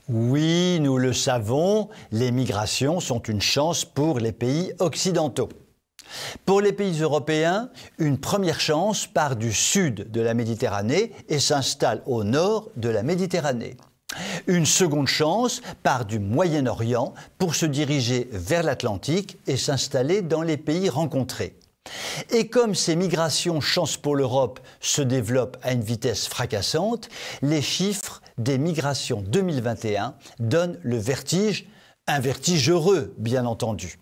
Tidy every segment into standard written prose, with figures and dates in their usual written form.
Oui, nous le savons, les migrations sont une chance pour les pays occidentaux. Pour les pays européens, une première chance part du sud de la Méditerranée et s'installe au nord de la Méditerranée. Une seconde chance part du Moyen-Orient pour se diriger vers l'Atlantique et s'installer dans les pays rencontrés. Et comme ces migrations chance pour l'Europe se développent à une vitesse fracassante, les chiffres des migrations 2021 donnent le vertige, un vertige heureux bien entendu.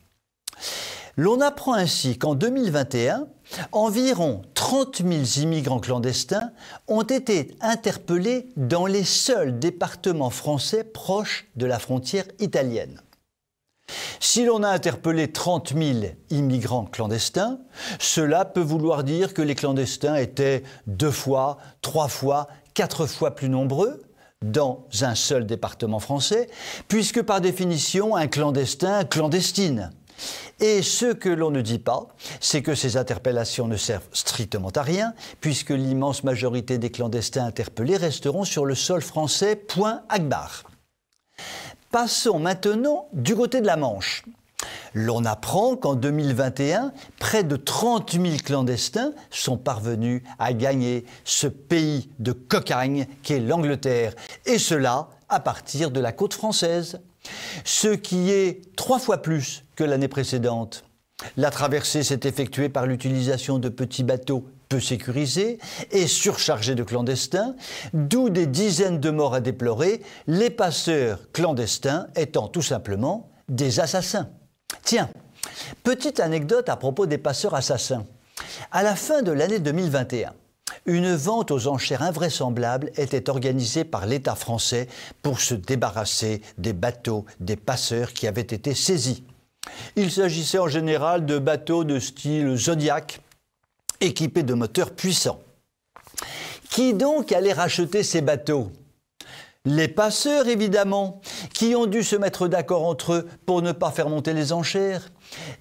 L'on apprend ainsi qu'en 2021, environ 30 000 immigrants clandestins ont été interpellés dans les seuls départements français proches de la frontière italienne. Si l'on a interpellé 30 000 immigrants clandestins, cela peut vouloir dire que les clandestins étaient 2 fois, 3 fois, 4 fois plus nombreux dans un seul département français, puisque par définition, un clandestin clandestine. Et ce que l'on ne dit pas, c'est que ces interpellations ne servent strictement à rien, puisque l'immense majorité des clandestins interpellés resteront sur le sol français, point Akbar. Passons maintenant du côté de la Manche. L'on apprend qu'en 2021, près de 30 000 clandestins sont parvenus à gagner ce pays de cocagne qu'est l'Angleterre, et cela à partir de la côte française, ce qui est 3 fois plus que l'année précédente. La traversée s'est effectuée par l'utilisation de petits bateaux peu sécurisés et surchargés de clandestins, d'où des dizaines de morts à déplorer, les passeurs clandestins étant tout simplement des assassins. Tiens, petite anecdote à propos des passeurs assassins. À la fin de l'année 2021, une vente aux enchères invraisemblable était organisée par l'État français pour se débarrasser des bateaux des passeurs qui avaient été saisis. Il s'agissait en général de bateaux de style Zodiac, équipés de moteurs puissants. Qui donc allait racheter ces bateaux ? Les passeurs, évidemment, qui ont dû se mettre d'accord entre eux pour ne pas faire monter les enchères.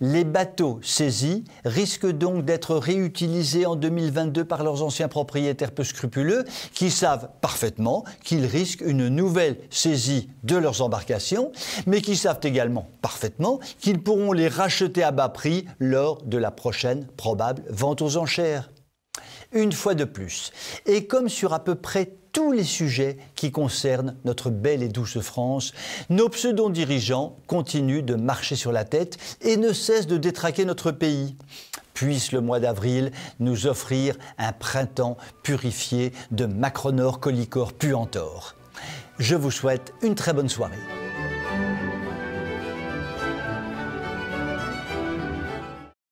Les bateaux saisis risquent donc d'être réutilisés en 2022 par leurs anciens propriétaires peu scrupuleux qui savent parfaitement qu'ils risquent une nouvelle saisie de leurs embarcations, mais qui savent également parfaitement qu'ils pourront les racheter à bas prix lors de la prochaine probable vente aux enchères. Une fois de plus, et comme sur à peu près tous les sujets qui concernent notre belle et douce France, nos pseudo-dirigeants continuent de marcher sur la tête et ne cessent de détraquer notre pays. Puisse le mois d'avril nous offrir un printemps purifié de Macronor, Collicor, Puantor. Je vous souhaite une très bonne soirée.